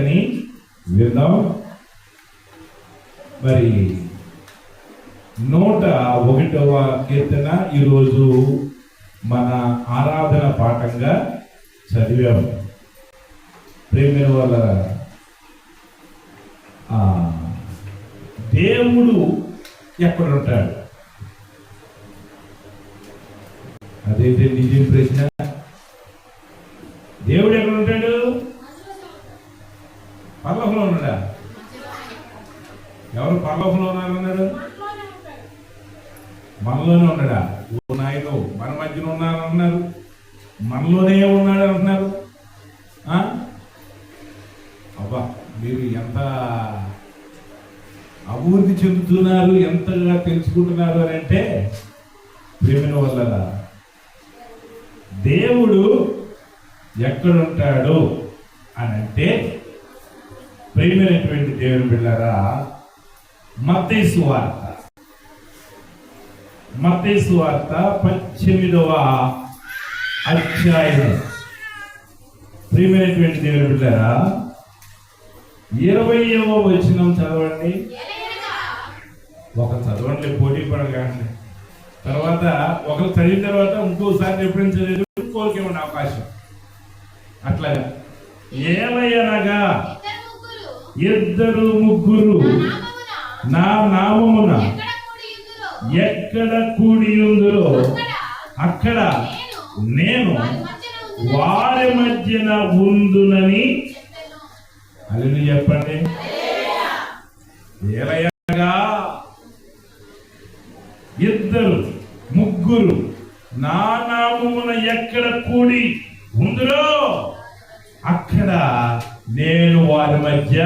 అని విన్నాం. మరి 101వ కీర్తన ఈరోజు మన ఆరాధన పాఠంగా చదివాము. ప్రేమ వల్ల దేవుడు ఎక్కడ ఉంటాడు? అదైతే నిజం ప్రశ్న. దేవుడు ఎక్కడ ఉంటాడు? పరలోకంలో ఉన్నాడా? ఎవరు పరలోకంలో ఉన్నారన్నారు? మనలోనే ఉన్నాడా? ఓ నాయన, మన మధ్యలో ఉన్నారన్నారు, మనలోనే ఉన్నాడు అంటున్నారు. అబ్బా, మీరు ఎంత అభివృద్ధి చెందుతున్నారు, ఎంతగా తెలుసుకుంటున్నారు అని అంటే ప్రేమ వల్ల దేవుడు ఎక్కడుంటాడు అని అంటే, ప్రియమైనటువంటి దేవుని బిడ్డలారా, మత్తయి సువార్త 18వ అధ్యాయం. ప్రియమైనటువంటి దేవుని బిడ్డలారా, 20వ వచనం చదవండి. ఒక చదవండి, పోటీ పడకండి. తర్వాత ఒకరు చదివిన తర్వాత ఇంకోసారి ఎప్పుడైనా చదివి ఇంకోరికేమన్నా అవకాశం. అట్లాగా ఏలయనగా ఇద్దరు ముగ్గురు నా నామమున ఎక్కడ కూడియుందురో అక్కడ నేను వారి మధ్యన ఉందునని. అది చెప్పండి. ఏలయనగా ఇద్దరు ముగ్గురు నా నామమున ఎక్కడ కూడి ఉందురో అక్కడ నేను వారి మధ్య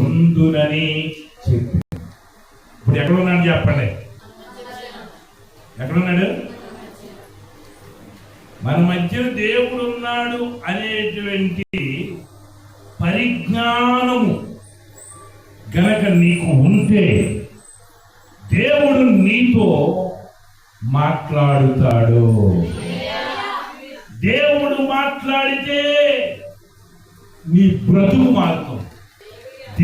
ఉందునని చెప్పి. ఇప్పుడు ఎక్కడున్నాడు చెప్పండి? ఎక్కడున్నాడు? మన మధ్య దేవుడు ఉన్నాడు అనేటువంటి పరిజ్ఞానము గనక నీకు ఉంటే దేవుడు నీతో మాట్లాడుతాడు. దేవుడు మాట్లాడితే నీ బ్రతుకు మారుతుంది.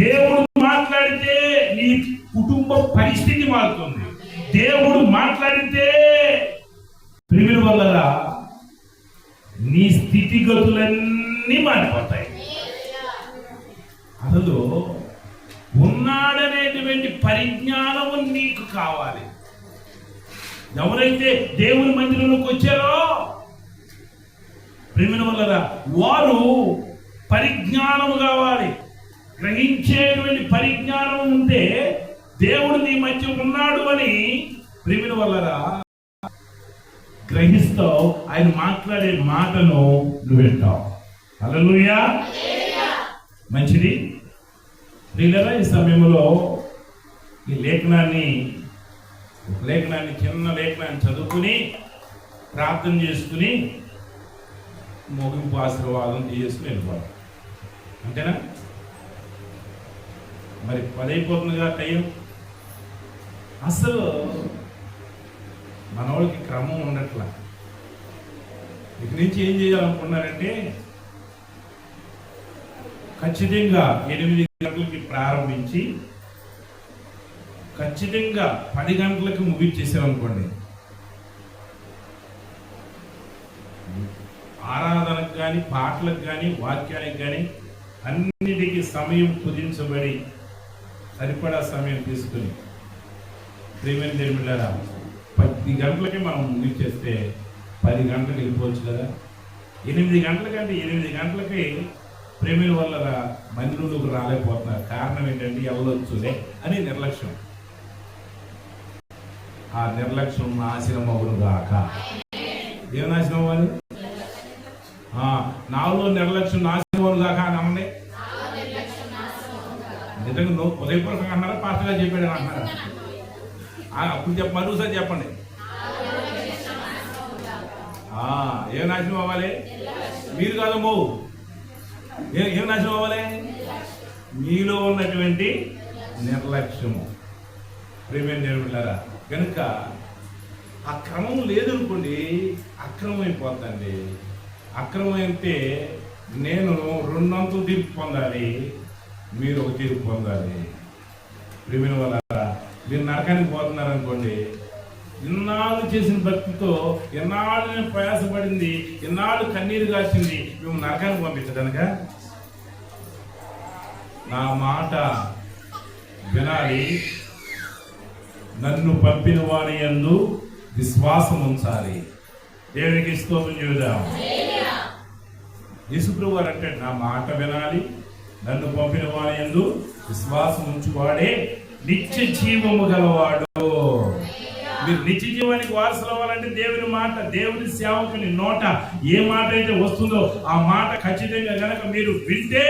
దేవుడు మాట్లాడితే నీ కుటుంబ పరిస్థితి మారుతుంది. దేవుడు మాట్లాడితే ప్రియుల వల్ల నీ స్థితిగతులన్నీ మారిపోతాయి. అసలు ఉన్నాడనేటువంటి పరిజ్ఞానము నీకు కావాలి. ఎవరైతే దేవుని మందిరంలోకి వచ్చారో ప్రేమ వల్ల వారు పరిజ్ఞానము కావాలి. గ్రహించేటువంటి పరిజ్ఞానం ఉంటే దేవుడు నీ మధ్య ఉన్నాడు అని ప్రేమ వల్ల గ్రహిస్తావు. ఆయన మాట్లాడే మాటను నువ్వు వింటావు. హల్లెలూయా. మంచిది. ప్రియులారా, ఈ సమయంలో ఈ లేఖనాన్ని చిన్న లేఖనాన్ని చదువుకుని ప్రార్థన చేసుకుని ముగింపు ఆశీర్వాదం చేసుకుని వెళ్ళిపోవాలి. అంతేనా? మరి 10 అయిపోతుందిగా టైం. అసలు మనవాళ్ళకి క్రమం ఉండట్లా. ఇక నుంచి ఏం చేయాలనుకున్నారంటే, ఖచ్చితంగా 8 గంటలకి ప్రారంభించి ఖచ్చితంగా 10 గంటలకు ముగించేసామనుకోండి, ఆరాధనకు కానీ, పాటలకు కానీ, వాక్యానికి కానీ అన్నిటికీ సమయం కుదించబడి సరిపడా సమయం తీసుకుని ప్రియమైన దేవుని బిడ్డలారా 10 గంటలకి మనం ముగించేస్తే 10 గంటలకు వెళ్ళిపోవచ్చు కదా. 8 గంటలకంటే 8 గంటలకి ప్రేమిల వల్ల మందిరంలోకి రాలేకపోతున్నారు. కారణం ఏంటంటే ఎవరొచ్చులే అని నిర్లక్ష్యం. ఆ నిర్లక్ష్యం నాశనం అవును గాక. ఏం నాశనం అవ్వాలి? నాలో నిర్లక్ష్యం నాశనం అవును గాక అని అమ్మండి. నిజంగా నువ్వు ఉదయపూర్వకంగా అన్నారా, పాస్టర్గా చెప్పాడు అంటున్నారా? అప్పుడు మరోసారి చెప్పండి. ఏ నాశనం అవ్వాలి? మీరు కాదమ్మో, ఏం నాశనం అవ్వాలి? మీలో ఉన్నటువంటి నిర్లక్ష్యము. ప్రేమ దేవులారా, కనుక ఆ క్రమం లేదనుకోండి, అక్రమం అయిపోతుందండి. అక్రమం అయితే నేను రెండంతలు తీర్పు పొందాలి, మీరు ఒక తీర్పు పొందాలి. ప్రియమైన వల్ల మీరు నరకానికి పోతున్నారు అనుకోండి, ఇన్నాళ్ళు చేసిన భక్తితో ఎన్నాళ్ళు నేను ప్రయాసపడింది, ఎన్నాళ్ళు కన్నీరు కాసింది, మేము నరకానికి పంపించడానిక? నా మాట వినాలి, నన్ను పంపిన వారి యందు విశ్వాసం ఉంచాలి. దేవునికి స్తోత్రం చెబుదాం. యేసుప్రభు వారు అంటే నా మాట వినాలి, నన్ను పంపిన వారి యందు విశ్వాసం ఉంచువాడే నిత్య జీవము గలవాడు. మీరు నిత్య జీవానికి వారసులు అవ్వాలంటే దేవుని మాట, దేవుని సేవకుని నోట ఏ మాట అయితే వస్తుందో ఆ మాట ఖచ్చితంగా గనక మీరు వింటే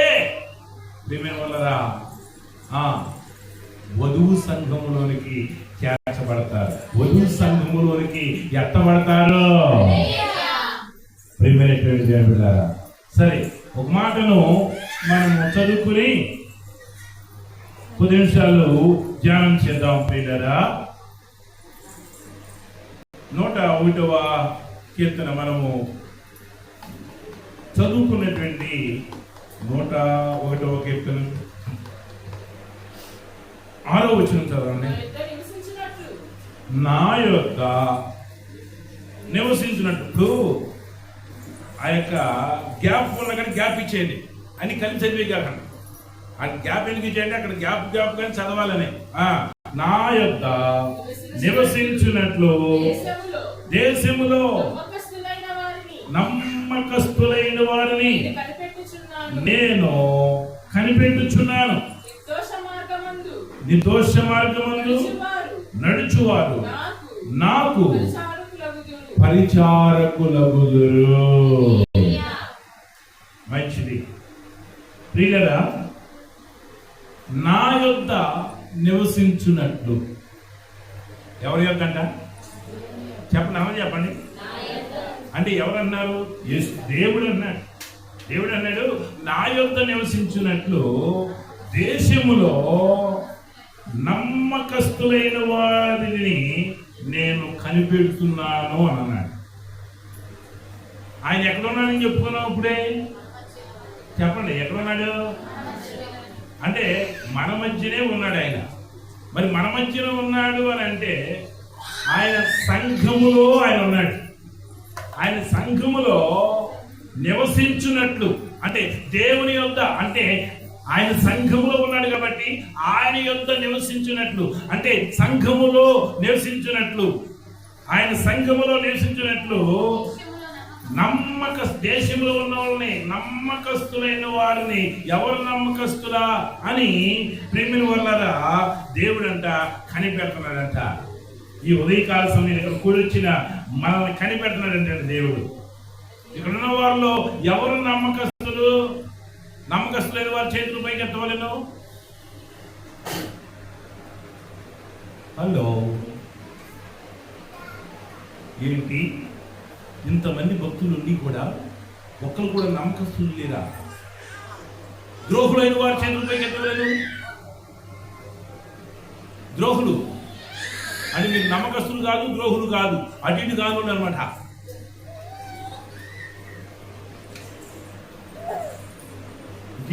ప్రియమైన వాళ్ళరా వధువు సంఘములోనికి చేర్చబడతారు, వధువు సంఘములోనికి ఎత్తబడతారు. ప్రియమైనటువంటి దేవులారా, సరే ఒక మాటను మనం చదువుకుని కొద్ది నిమిషాలు ధ్యానం చేద్దాం. ప్రియులారా, 101వ కీర్తన మనము చదువుకున్నటువంటి 101వ కీర్తన 6వ వచనం చదవండి. నా యొక్క నివసించినట్టు ఆ యొక్క గ్యాప్ ఉన్న కానీ గ్యాప్ ఇచ్చేయండి అని కలిసి చదివే కాకండి. ఆ గ్యాప్ ఎందుకు ఇచ్చేయండి, అక్కడ గ్యాప్ కానీ చదవాలని. నా యొక్క నివసించినట్లు దేశములో నమ్మకస్తులైన వారిని నేను కనిపెట్టుచున్నాను. నిర్దోష మార్గమందు నడుచువారు నాకు పరిచారకులగుదురు. మంచిది ప్రియులారా, నా యొద్ద నివసించున్నట్లు ఎవరి యొద్ద అంట చెప్పండి, ఎవరు చెప్పండి. అంటే ఎవరన్నారు? దేవుడు అన్నాడు. దేవుడు అన్నాడు నా యొద్ద నివసించున్నట్లు దేశములో నమ్మకస్తులైన వారిని నేను కనిపెడుతున్నాను అని అన్నాడు. ఆయన ఎక్కడున్నాడని చెప్పుకున్నావు ఇప్పుడే? చెప్పండి, ఎక్కడున్నాడు? అంటే మన మధ్యనే ఉన్నాడు ఆయన. మరి మన మధ్యలో ఉన్నాడు అని అంటే ఆయన సంఘములో ఆయన ఉన్నాడు. ఆయన సంఘములో నివసించున్నట్లు అంటే దేవుని యొద్ద, అంటే ఆయన సంఘములో ఉన్నాడు కాబట్టి ఆయన యొద్ద నివసించినట్లు, అంటే సంఘములో నివసించినట్లు, ఆయన సంఘములో నివసించినట్లు దేశంలో ఉన్న వాళ్ళని నమ్మకస్తులైన వారిని. ఎవరు నమ్మకస్తులా అని ప్రేమిల వల్లరా దేవుడంట కనిపెడుతున్నాడంట. ఈ ఉదయకాల సమయం ఇక్కడ కూడొచ్చిన మనల్ని కనిపెడుతున్నాడంటే దేవుడు. ఇక్కడ ఉన్న వారిలో ఎవరు నమ్మకస్తులు? నమ్మకస్తులైన వారి చేతులు పైకి ఎత్తవలేను. హలో, ఏంటి ఇంతమంది భక్తులు ఉండి కూడా ఒక్కరు కూడా నమ్మకస్తులు లేరా? ద్రోహులైన వారి చేతులు పైకి ఎత్తవలేను. ద్రోహులు అని మీరు నమ్మకస్తులు కాదు, ద్రోహులు కాదు, అటు ఇటు కాదు అనమాట.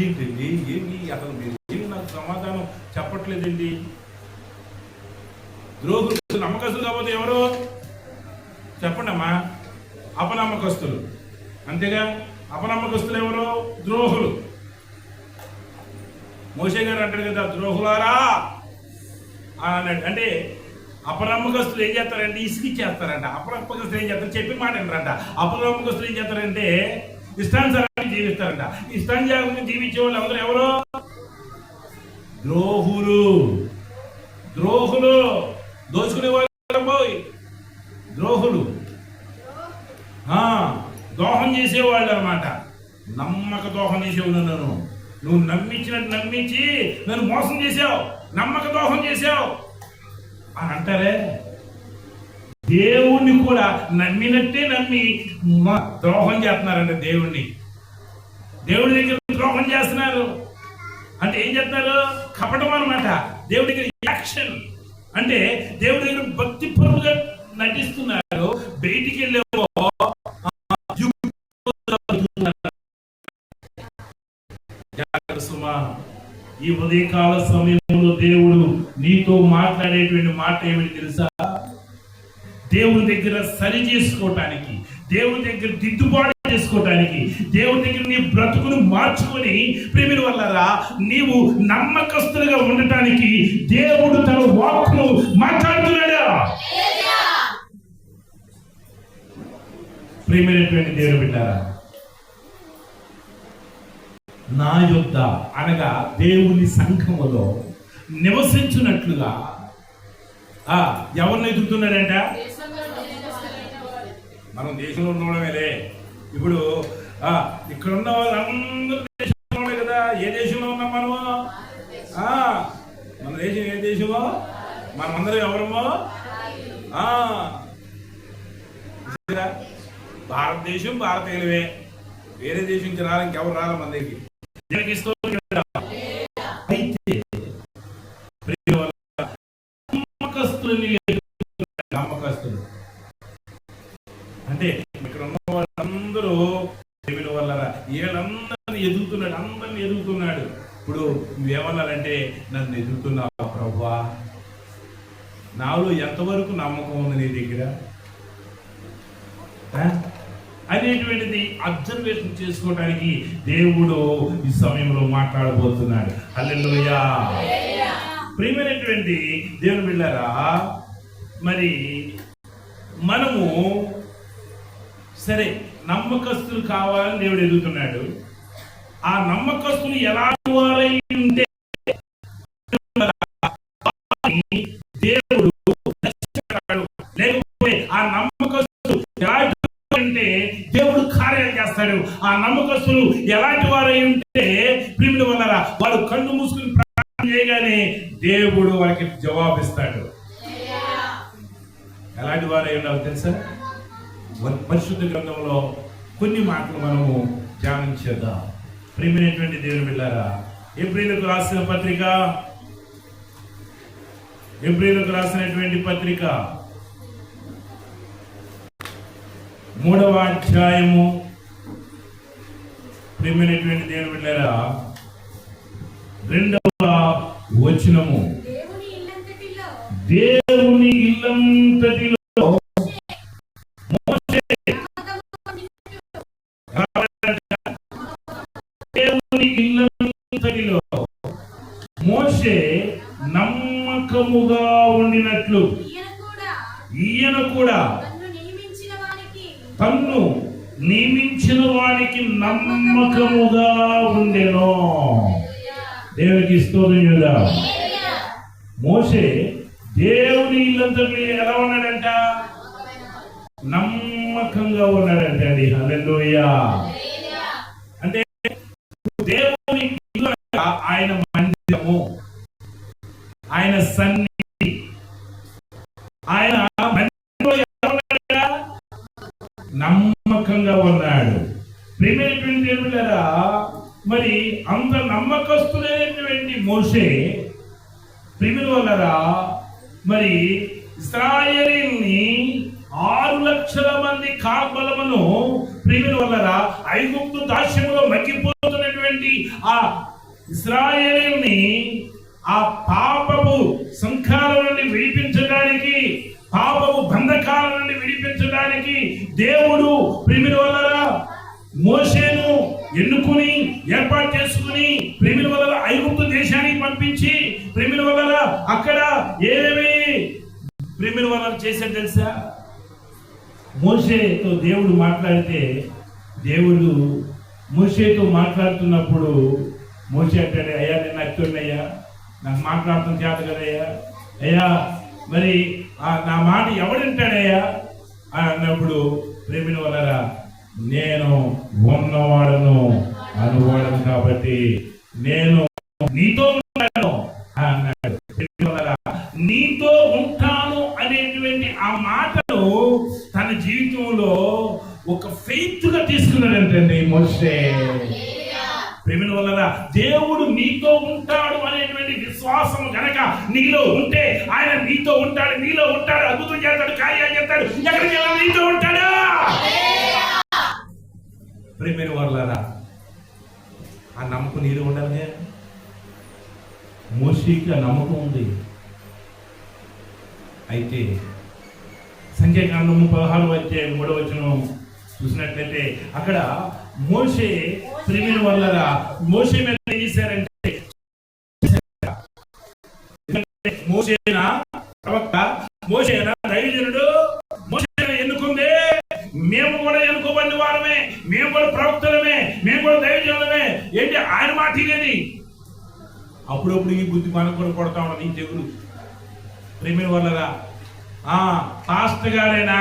ఏంటండి ఏమి అసలు మీరు ఏమి నాకు సమాధానం చెప్పట్లేదండి? ద్రోహులు నమ్మకస్తులు కాకపోతే ఎవరు చెప్పండి అమ్మా? అపనమ్మకస్తులు, అంతేగా. అపనమ్మకస్తులు ఎవరు? ద్రోహులు. మోషే గారు అంటాడు కదా, ద్రోహులారా అన్నాడు. అంటే అపనమ్మకస్తులు ఏం చేస్తారంటే ఇసుకిచ్చేస్తారంట. అపనమ్మకస్తులు ఏం చేస్తారు? చెప్పి మాట అంటారంట. అపనమ్మకస్తులు ఏం చేస్తారంటే ఇష్టానుసారంగా జీవిస్తారంట. ఇష్టానుసారంగా జీవించే వాళ్ళు అందరూ ఎవరు? ద్రోహులు. ద్రోహులు దోచుకునే వాళ్ళు పోయి ద్రోహులు, దోహం చేసేవాళ్ళు అనమాట. నమ్మక దోహం చేసేవాళ్ళు. నువ్వు నమ్మించినట్టు నమ్మించి నన్ను మోసం చేసావు, నమ్మక దోహం చేసావు అని అంటారే. దేవుణ్ణి కూడా నమ్మినట్టే నమ్మి ద్రోహం చేస్తున్నారంట. దేవుడి దగ్గర ద్రోహం చేస్తున్నారు అంటే ఏం చేస్తున్నారు? కపటం అనమాట. దేవుడి దగ్గర యాక్షన్ అంటే దేవుడి దగ్గర భక్తి పరులుగా నటిస్తున్నారు. బయటికి వెళ్ళేవో జాగ్రత్త సుమా. ఈ ఉదయకాల సమయంలో దేవుడు నీతో మాట్లాడేటువంటి మాట ఏమిటి తెలుసా? దేవుని దగ్గర సరి చేసుకోవటానికి, దేవుని దగ్గర దిద్దుబాటు చేసుకోవటానికి, దేవుని దగ్గర నీ బ్రతుకును మార్చుకొని ప్రేమిల వల్లరా నీవు నమ్మకస్తులుగా ఉండటానికి దేవుడు తన వాక్కును మాట్లాడుతున్నాడా? ప్రేమైనటువంటి దేవుని బిడ్డారా, నా యొద్ద అనగా దేవుని సంఘములో నివసించున్నట్లుగా ఎవరిని ఎదుగుతున్నాడంట? మనం దేశంలో ఉన్నవాళ్ళమేలే. ఇప్పుడు ఇక్కడ ఉన్న వాళ్ళందరూ దేశంలో ఉన్నాయి కదా. ఏ దేశంలో ఉన్నాం మనము? మన దేశం ఏ దేశమో? మనమందరం ఎవరమో? భారతదేశం భారతీయులమే. వేరే దేశం నుంచి రాలి ఇంకెవరు రాలి మన దగ్గరికి. నమ్మకస్తులు అంటే ఇక్కడ ఉన్న వాళ్ళందరూ దేవుని వల్ల వీళ్ళందరినీ ఎదుగుతున్నాడు, అందరినీ ఎదుగుతున్నాడు. ఇప్పుడు నువ్వేమన్నారంటే నన్ను ఎదుగుతున్నావా ప్రభువా? నాలో ఎంతవరకు నమ్మకం ఉంది నీ దగ్గర అనేటువంటిది అబ్జర్వేషన్ చేసుకోవడానికి దేవుడు ఈ సమయంలో మాట్లాడబోతున్నాడు. హల్లెలూయా. ప్రియమైనటువంటి దేవుని బిడ్డలారా, మరి మనము సరే నమ్మకస్తులు కావాలని దేవుడు ఎదుగుతున్నాడు. ఆ నమ్మకస్తులు ఎలా వారై ఉంటే దేవుడు లేకపోతే ఆ నమ్మకస్తులు అంటే దేవుడు కార్యాలు చేస్తాడు. ఆ నమ్మకస్తులు ఎలాంటి వారై ఉంటే ప్రియుల వల్ల వాడు కళ్ళు మూసుకుని ప్రార్థన చేయగానే దేవుడు వారికి జవాబిస్తాడు. ఎలాంటి వారై ఉండాలి తెలుసా? పరిశుద్ధ గ్రంథంలో కొన్ని మాటలు మనము ధ్యానం చేద్దాం. ప్రియమైనటువంటి దేవుని బిడ్డలారా, ఎబ్రీయులకు రాసినటువంటి పత్రిక 3వ అధ్యాయము. ప్రియమైనటువంటి దేవుని బిడ్డలారా, 2వ వచనము. దేవుని ఇల్లంతటిలో మోషే నమ్మకముగా ఉండినట్లు ఈయన కూడా తన్ను నియమించిన వానికి నమ్మకముగా ఉండెను. దేవునికి స్తోత్రం చేద్దాం. మోషే దేవుని ఇల్లంతటిలో ఎలా ఉన్నాడంట? నమ్మకంగా ఉన్నాడంట అండి. హల్లెలూయా. అంటే దేవుని ఇల్లు ఆయన మందిరము, ఆయన సన్నిధి, ఆయన నమ్మకంగా ఉన్నాడు. ప్రియమైనటువంటి దేవులారా, మరి అంత నమ్మకస్తులైనటువంటి మోషే ప్రియుల వల్లరా మరి ఇశ్రాయేలీయుల్ని 6 లక్షల మంది కాల్బలమును ప్రియుల వల్లరా ఐగుప్తు దాస్యములో మగ్గిపోతున్నటువంటి ఆ ఇశ్రాయేలీయుల్ని ఆ పాపపు సంఖ్యాల నుండి విడిపించడానికి, పాపపు బంధకాల నుండి విడిపించడానికి దేవుడు ప్రియుల వల్లరా మోషేను ఎన్నుకుని ఏర్పాటు చేసుకుని ప్రియుల వల్ల ఐగుప్తు దేశానికి పంపించి ప్రియుల వల్ల అక్కడ ఏమేమి ప్రియుల వల్ల చేశాడు తెలుసా? మోషేతో దేవుడు మాట్లాడితే, దేవుడు మోషేతో మాట్లాడుతున్నప్పుడు మోషే అంటాడు, అయ్యా నేను అత్తున్నాయ్యా, నాకు మాట్లాడటం చేత కదయ్యా, అయ్యా మరి నా మాట ఎవడంటాడయ్యా అని అన్నప్పుడు ప్రేమిన వల్లరా నేను ఉన్నవాడను అనువాడను కాబట్టి నేను నీతో ఉంటాను అన్నాడు. నీతో ఉంటాను అనేటువంటి ఆ మాటను తన జీవితంలో ఒక ఫెయిత్ గా తీసుకున్నాడంటండి మోషే. ప్రేమిన వల్ల దేవుడు నీతో ఉంటాడు అనేటువంటి విశ్వాసం గనక నీలో ఉంటే ఆయన నీతో ఉంటాడు, నీలో ఉంటాడు, అద్భుతం చేస్తాడు, కార్యాలు చేస్తాడు. ఎక్కడికి వెళ్ళాలి? నీతో ఉంటాడా? ప్రేమిన వాళ్ళరా ఆ నమ్మకం నీరు ఉండాలి. మోషేకి ఆ నమ్మకం ఉంది. అయితే సంఖ్యాకాండము 16 చూసినట్లయితే అక్కడ మోషే ప్రేమిన వల్లరా మోషే మీద ఏం చేశారంటే, మోషేనా ప్రవక్త, మోషేనా దైవజనుడు, మోషేనా ఎన్నుకుంది, మేము కూడా ఎన్నుకోబడిన వారమే, మేము కూడా ప్రవక్తలమే, మేము కూడా దైవజనులమే. ఏంటి ఆయన మాట ఇది? అప్పుడప్పుడు ఈ బుద్ధి మనకు కూడా కొడతా ఉన్నది ఈ తెగులు. ప్రేమిన వల్లరా పాస్టర్ గారేనా,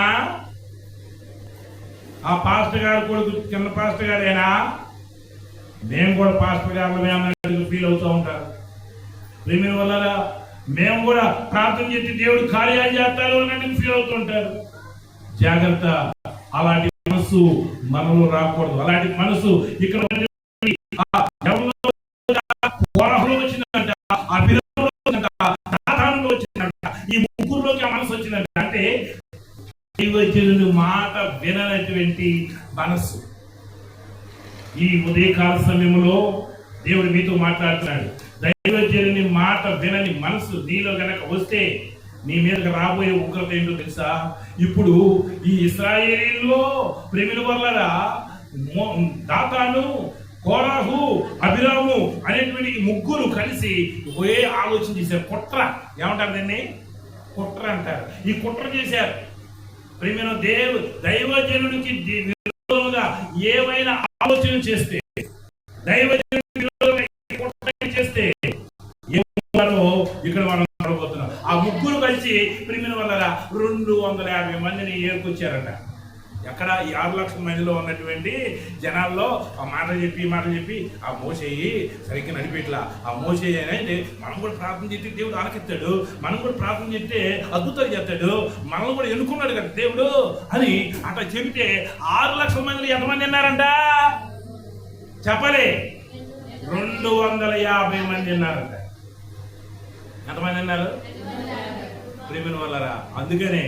ఆ పాస్టర్ గారు కొడుకు చిన్న పాస్టర్ గారేనా, మేము కూడా పాస్టర్ గారులమే అన్నట్టు ఫీల్ అవుతూ ఉంటారు. ప్రేమిన వల్లరా మేము కూడా ప్రార్థన చేసి దేవుడు కార్యాలు చేస్తారు అన్నట్టు ఫీల్ అవుతుంటారు. జాగ్రత్త, అలాంటి మనసు మనలో రాకూడదు. అలాంటి మనసు ఇక్కడ వచ్చిందంట, అభిరాములో వచ్చిందంట, దాతానులో వచ్చిందంట, ఈ ముగ్గురులోకి ఆ మనసు వచ్చిందంట. అంటే దైవజనుని మాట విననటువంటి మనసు. ఈ ఉదయకాల సమయంలో దేవుడు మీతో మాట్లాడుతున్నాడు. దైవజనుని మాట వినని మనసు నీలో గనక వస్తే నీ మీదకి రాబోయే ఉగ్రత ఏంటో తెలుసా? ఇప్పుడు ఈ ఇశ్రాయేలీలో ప్రేమిల వల్లరా దాతాను, కోరాహు, అభిరాము అనేటువంటి ముగ్గురు కలిసి ఒకే ఆలోచన చేశారు. కుట్ర ఏమంటారు దీన్ని? కుట్ర అంటారు. ఈ కుట్ర చేశారు. ప్రేమైన దైవజనుడికి విరోధంగా ఏమైనా ఆలోచన చేస్తే, దైవజనుడికి విరోధంగా చేస్తే ఏమో ఇక్కడ మనం చూడబోతున్నాం. ఆ ముగ్గురు కలిసి ప్రేమిన వల్ల 250 మందిని ఏర్కొచ్చారట. ఎక్కడ? ఈ 6 లక్షల మందిలో ఉన్నటువంటి జనాల్లో ఆ మాటలు చెప్పి ఆ మోసేయి సరిగ్గా నడిపేట్లా. ఆ మోసేయి అంటే మనం కూడా ప్రార్థన చేస్తే దేవుడు ఆలకిస్తాడు, మనం కూడా ప్రార్థన చేస్తే అద్భుతాలు చేస్తాడు, మనల్ని కూడా ఎన్నుకున్నాడు కదా దేవుడు అని అట్లా చెబితే 6 లక్షల మందిలో ఎంతమంది ఉన్నారంట చెప్పలే? 250 మంది ఉన్నారంట. ఎంతమంది ఉన్నారు? ప్రేమిన వల్లరా అందుకనే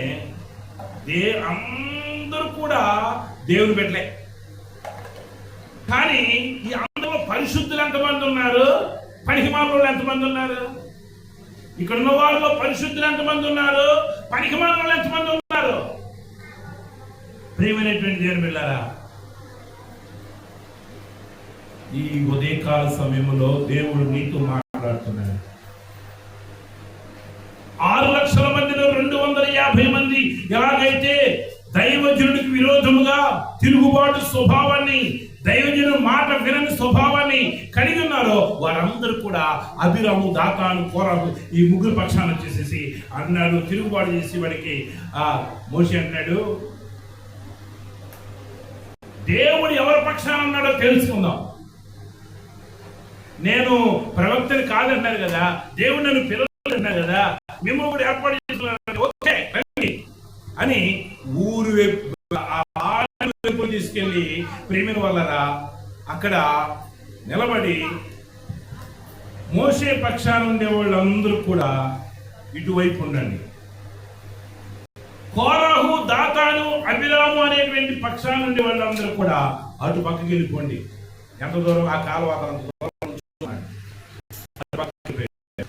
అందరూ కూడా దేవుని పెట్టలే. కానీ ఈ అందరూ పరిశుద్ధులు ఎంతమంది ఉన్నారు? పనికిమాలినోళ్ళు ఎంతమంది ఉన్నారు? ఇక్కడ ఉన్న వాళ్ళలో పరిశుద్ధులు ఎంతమంది ఉన్నారు? పనికిమాలినోళ్ళు ఎంతమంది ఉన్నారు? ప్రియమైనటువంటి దేవుని బిడ్డలారా, ఈ ఉదయకాల సమయంలో దేవుడు నీతో మాట్లాడుతున్నాడు. 6 లక్షల మందిలో 250 మంది ఎలాగైతే దైవజనుడికి విరోధముగా తిరుగుబాటు స్వభావాన్ని, దైవజనుడు మాట వినని స్వభావాన్ని కలిగి ఉన్నారో వారందరూ కూడా అభిరాము, దాతాను, కోరాహు ఈ ముగ్గురు పక్షాన వచ్చేసేసి అన్నాడు, తిరుగుబాటు చేసి వాడికి మోషే అంటున్నాడు, దేవుడు ఎవరి పక్షాన ఉన్నాడో తెలుసుకుందాం. నేను ప్రవక్తని కాదన్నారు కదా, దేవుడు నన్ను పిలవన్నారు కదా, మిమ్మల్ని కూడా ఏర్పాటు చేస్తున్నారు, ఓకే రండి అని ఊరు వైపు తీసుకెళ్లి ప్రేమిన వల్లరా అక్కడ నిలబడి మోషే పక్షాన ఉండే వాళ్ళందరూ కూడా ఇటువైపు ఉండండి, కోరాహు, దాతాను, అభిరాము అనేటువంటి పక్షాన ఉండే వాళ్ళందరూ కూడా అటు పక్కకి వెళ్ళిపోండి. ఎంత దూరం? ఆ కాలువాత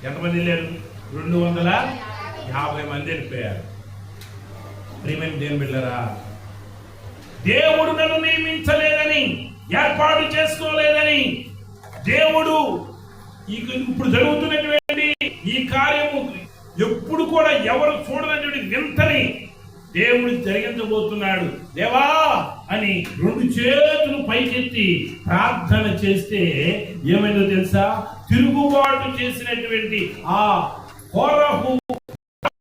ఎంతమంది వెళ్ళారు? 250 మంది వెళ్ళిపోయారు. ప్రియమైన దేవుని బిడ్డలారా, దేవుడు నన్ను నియమించలేదని, ఏర్పాటు చేసుకోలేదని, దేవుడు ఇప్పుడు జరుగుతున్నటువంటి ఈ కార్యము ఎప్పుడు కూడా ఎవరు చూడనటువంటి వింతని దేవుడు జరిగించబోతున్నాడు. దేవా అని 2 చేతులు పైకెత్తి ప్రార్థన చేస్తే ఏమైందో తెలుసా? తిరుగుబాటు చేసినటువంటి ఆ కోరహు,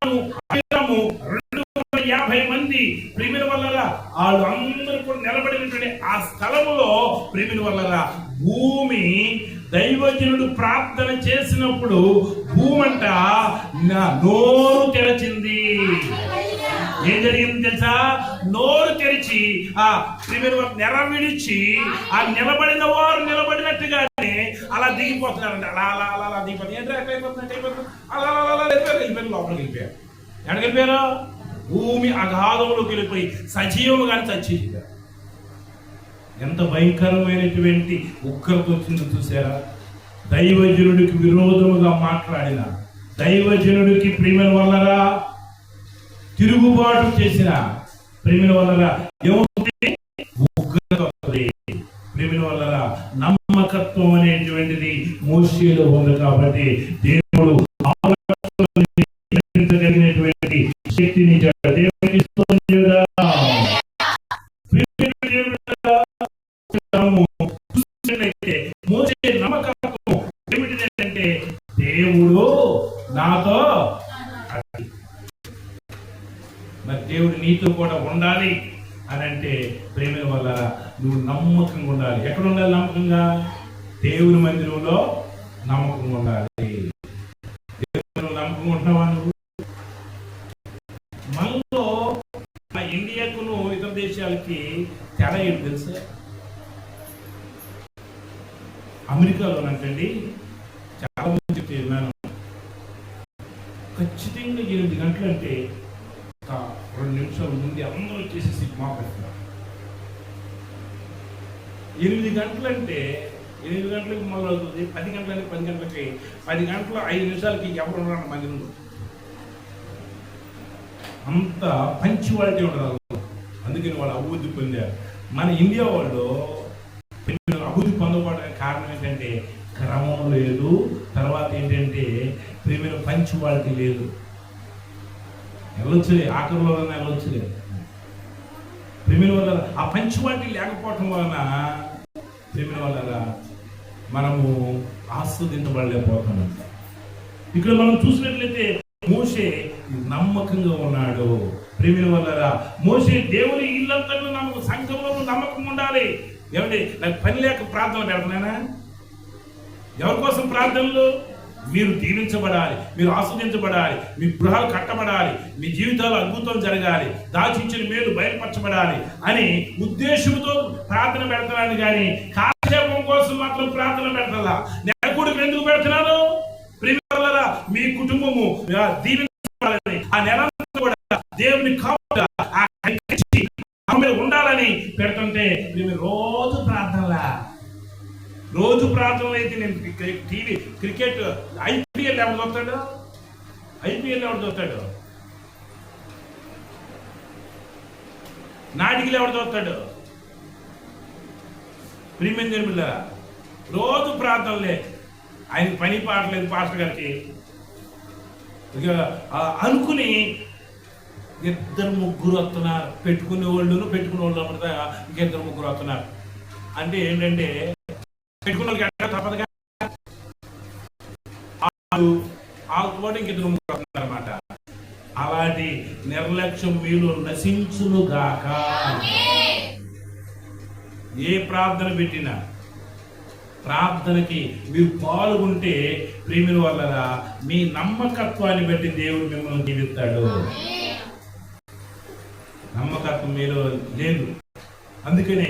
250 మంది ప్రేమిన వల్ల వాళ్ళు అందరూ కూడా నిలబడినటువంటి ఆ స్థలములో ప్రేమిన వల్ల భూమి దైవజనుడు ప్రార్థన చేసినప్పుడు భూమంట నోరు తెరచింది. ఏం జరిగింది తెలుసా? నోరు తెరిచి ఆ నెర విడిచి ఆ నిలబడిన వారు నిలబడినట్టుగానే అలా దిగిపోతున్నారండి. అలా అలా అలా అలా దిగిపోతుంది. అలా అలా అలా వెళ్ళిపోయారు, లోపలికి వెళ్ళిపోయారు. ఎక్కడికి వెళ్ళిపోయారు? భూమి అగాధంలోకి వెళ్ళిపోయి సజీవం కానీ చచ్చేసారు. ఎంత భయంకరమైనటువంటి ఉగ్రత వచ్చిందో చూసారా? దైవజనుడికి విరోధముగా మాట్లాడిన, దైవజనుడికి ప్రేమ వల్లరా తిరుగుబాటు చేసిన ప్రేమ వల్లరా ఏమవుతుంది? ఉగ్రత వస్తుంది. ప్రేమ వల్లరా నమ్మకత్వం అనేటువంటిది మోషేలో ఉంది. కాబట్టి దేవుడు కలిగినటువంటి శక్తిని దేవుడికి మోసే నమ్మకత్వం ఏమిటంటే దేవుడు నాతో, మరి దేవుడు నీతో కూడా ఉండాలి అని అంటే ప్రేమ వల్ల నువ్వు నమ్మకంగా ఉండాలి. ఎక్కడ ఉండాలి నమ్మకంగా? దేవుని మందిరంలో నమ్మకంగా ఉండాలి. దేవుని నమ్మకంగా ఉంటున్నావా నువ్వు? మనలో ఇండియాకును ఇతర దేశాలకి తేడా ఏంటి తెలుసా? అమెరికాలోనంటండి చాలా మంది విన్నాను, ఖచ్చితంగా 8 గంటలు అంటే 2 నిమిషాల ముందు అందరూ వచ్చేసి మాట్లాడుతున్నారు. 8 గంటలు అంటే 8 గంటలకు మొదలవుతుంది, 10 గంటలకి 10 గంటలకి 10 గంటల 5 నిమిషాలకి ఎవరు ఉన్నారు మంది నుండి. అంత పంచువాలిటీ ఉండదు. అందుకని వాళ్ళు అభివృద్ధి పొందారు. మన ఇండియా వాళ్ళు అభివృద్ధి పొందబడడానికి కారణం ఏంటంటే క్రమం లేదు, తర్వాత ఏంటంటే ప్రేమైన పంచువాలిటీ లేదు. వెళ్ళొచ్చులే, ఆఖరిలో వెళ్ళొచ్చులే. ప్రేమిల వల్ల ఆ పంచువాలిటీ లేకపోవటం వలన ప్రేమిల వల్ల మనము ఆస్వాదించబడలేకపోతున్నాం. ఇక్కడ మనం చూసినట్లయితే మోషే నమ్మకంగా ఉన్నాడు. ప్రేమిల వల్ల మోషే దేవుని ఇల్లంతా నమ్మకం, సంఘంలో నమ్మకం ఉండాలి. ఏమండి, నాకు పని లేక ప్రార్థన పెడుతున్నానా? ఎవరి కోసం ప్రార్థనలు? మీరు దీవించబడాలి, మీరు ఆస్వాదించబడాలి, మీ గృహాలు కట్టబడాలి, మీ జీవితాలు అద్భుతం జరగాలి, దాచించిన మేలు బయలుపరచబడాలి అని ఉద్దేశంతో ప్రార్థన పెడుతున్నాను. కానీ కాలక్షేపం కోసం మాత్రం ప్రార్థన పెడతా. నెలకూడికి ఎందుకు పెడుతున్నాను? ప్రియమైన మీ కుటుంబము దీవించబడాలని, ఆ నెల కూడా దేవుని కాపుగా ఉండాలని పెడుతుంటే మేము రోజు ప్రార్థనలా, రోజు ప్రార్థనలు అయితే నేను టీవీ క్రికెట్ ఐపీఎల్ ఎవరు చూస్తాడు? ఐపీఎల్ ఎవరు చూస్తాడు? నాటికలు ఎవరు చూస్తాడు? ప్రియమైన దేవుళ్ళ రోజు ప్రార్థనలే. ఆయన పని పాటలేదు పాస్టర్ గారికి. ఇక అనుకుని 2-3 వస్తున్నారు. పెట్టుకునే వాళ్ళు అన్నమాట. ఇంక 2-3 వస్తున్నారు. అంటే ఏంటంటే పెట్టుకున్న వాళ్ళకి ఎక్కడ తప్పదుగా, ఆకుపోతే ఇంక 2-3 వస్తున్నారు అన్నమాట. అలాంటి నిర్లక్ష్యం మీలో నశించునుగాక. ఏ ప్రార్థన పెట్టినా ప్రార్థనకి మీరు పాల్గొంటే ప్రేమిల వల్ల మీ నమ్మకత్వాన్ని బట్టి దేవుడు మిమ్మల్ని దీవిస్తాడు. నమ్మకత్వం మీలో లేదు, అందుకనే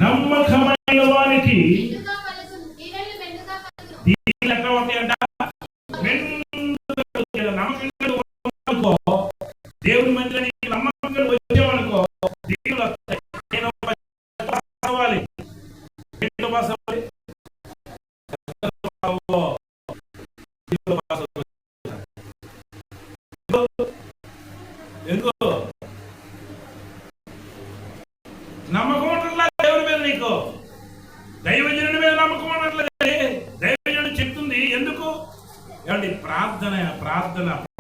నమ్మకమైన వారికి దేవుని మందిరానికి నమ్మకంగా వచ్చేవనుకో దేవుడు ఎందుకో నమ్మకం ఉండట్లా దేవుని మీద, నీకు దైవజనుడి మీద నమ్మకం ఉండట్లేదు. దైవజనుడు చెప్తుంది ఎందుకు? ఏమండి, ప్రార్థన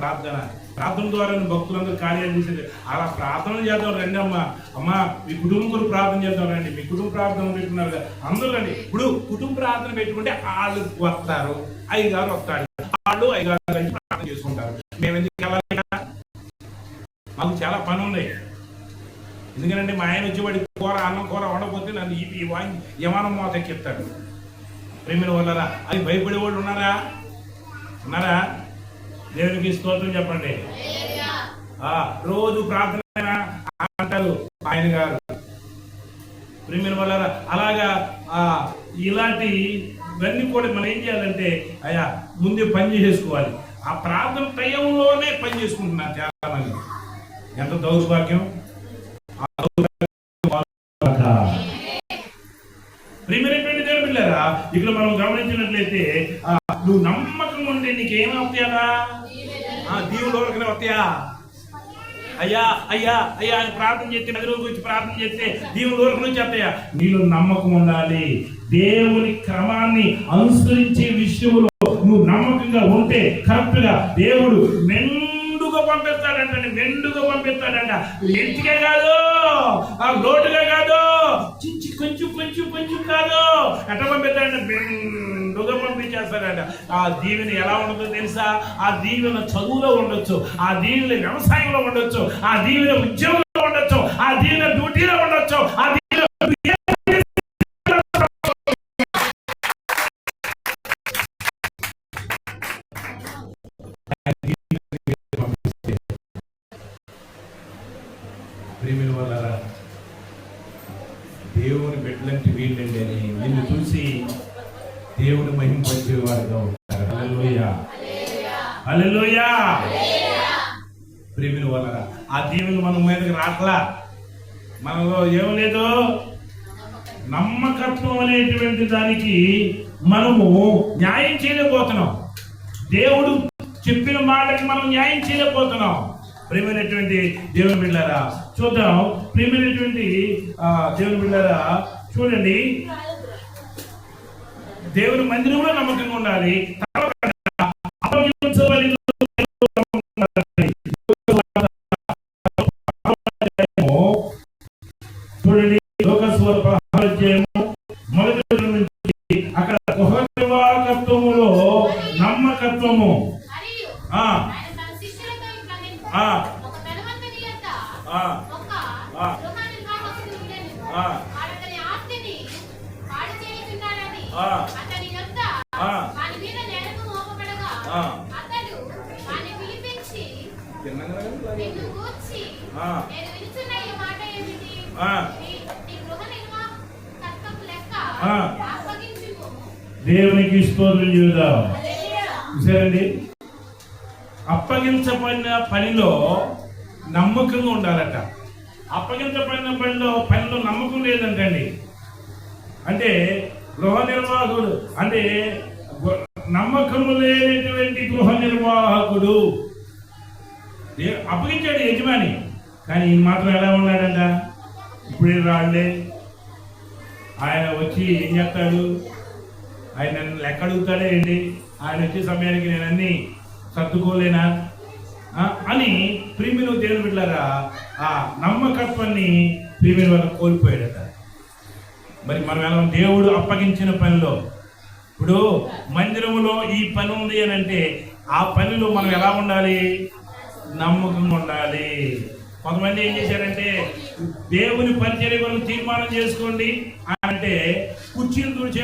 ప్రార్థన. ప్రార్థన ద్వారా భక్తులందరూ కార్యాలు చేసేది. అలా ప్రార్థన చేద్దాం రండి అమ్మా మీ కుటుంబం ప్రార్థన చేద్దాం రండి. మీ కుటుంబ ప్రార్థన పెట్టుకున్నారు కదా, అందరూ రండి. ఇప్పుడు కుటుంబ ప్రార్థన పెట్టుకుంటే వాళ్ళు వస్తారు, అయ్యగారు వస్తాడు, వాళ్ళు అయ్యగారు కలిసి ప్రార్థన చేసుకుంటారు. మేము ఎందుకు వెళ్ళాలి? మాకు చాలా పని ఉన్నాయి. ఎందుకంటే మా ఆయన వచ్చేవాడి అన్నం కూర వండకపోతే నన్ను ఈ యమానం మోత ఎక్కిస్తాడు. ప్రేమిన వాళ్ళరా, అది భయపడే వాళ్ళు ఉన్నారా? దేవునికి స్తోత్రం చెప్పండి. రోజు ప్రార్థన అంటారు ఆయన గారు. ప్రేమిన వాళ్ళరా, అలాగా ఇలాంటి ఇవన్నీ కూడా మనం ఏం చేయాలంటే అయ్యా ముందే పని చేసుకోవాలి. ఆ ప్రార్థన టైంలోనే పని చేసుకుంటున్నారు చాలా మంది. ఎంత దౌర్భాగ్యం! ప్రియమైనటువంటి దేవుని బిడ్డలారా, ఇక్కడ మనం గమనించినట్లయితే నువ్వు నమ్మకం ఉంటే నీకేమవుతాయా? దీవుల వరకు వస్తాయా? అయ్యా అయ్యా అయ్యా అని ప్రార్థన చేస్తే, నది రోజు వచ్చి ప్రార్థన చేస్తే దీవుల వరకు నుంచి వస్తాయా? నీలో నమ్మకం ఉండాలి. దేవుని క్రమాన్ని అనుసరించే విషయంలో నువ్వు నమ్మకంగా ఉంటే కరెక్ట్ గా దేవుడు మెండుగా పంపిస్తాడంట. ఎంచిగా కాదు, ఆ లోటుగా కాదు, కొంచెం కాదు, ఎట్లా పంపిస్తాడంట? మెండుగా పంపించేస్తాడంట. ఆ దీవెన ఎలా ఉండదో తెలుసా? ఆ దీవెన చదువులో ఉండొచ్చు, ఆ దీవెన వ్యవసాయంలో ఉండొచ్చు, ఆ దీవెన ఉద్యోగంలో ఉండొచ్చు, ఆ దీవెన డ్యూటీలో ఉండొచ్చు, ఆ దీవెన ప్రేమిల వల్ల దేవుని బిడ్డలంటే వీళ్ళండి అని నిన్ను చూసి దేవుని మహింపరిచేవారుగా ఉంటారు. హల్లెలూయా, హల్లెలూయా. ప్రేమిల వల్ల ఆ దీవెన మన మీదకి రాట్లా. మనలో ఏం లేదు, నమ్మకత్వం అనేటువంటి దానికి మనము న్యాయం చేయలేకపోతున్నాం. దేవుడు చెప్పిన మాటకి మనం న్యాయం చేయలేకపోతున్నాం. ప్రియమైనటువంటి దేవుని బిడ్డలారా చూద్దాం. ప్రియమైనటువంటి దేవుని బిడ్డలారా చూడండి, దేవుని మందిరంలో నమ్మకంగా ఉండాలి. చూడండి అక్కడ గృహనిర్వాహకత్వములో నమ్మకత్వము దేవునికి స్తోత్రం చేద్దాం. చూసారండి, అప్పగించబడిన పనిలో నమ్మకంగా ఉండాలట. అప్పగించబడిన పనిలో నమ్మకం లేదంటండి. అంటే గృహ నిర్వాహకుడు అంటే నమ్మకం లేనటువంటి గృహ నిర్వాహకుడు అప్పగించాడు యజమాని, కానీ ఈయన మాత్రం ఎలా ఉన్నాడంట? ఇప్పుడే రాళ్లే ఆయన వచ్చి ఏం చేస్తాడు? ఆయన నన్ను లెక్క అడుగుతాడే ఏంటి? ఆయన వచ్చే సమయానికి నేను అన్ని సర్దుకోలేనా అని ప్రియమైన దేవుని బిడ్డలారా ఆ నమ్మకత్వాన్ని ప్రియమైన వాళ్ళు కోల్పోయాడట. మరి మనం ఎలా దేవుడు అప్పగించిన పనిలో, ఇప్పుడు మందిరంలో ఈ పని ఉంది అని అంటే ఆ పనిలో మనం ఎలా ఉండాలి? నమ్మకంగా ఉండాలి. కొంతమంది ఏం చేశారంటే దేవుని పరిచర్య కొరకు తీర్మానం చేసుకోండి అంటే కుర్చీలు తుడిచే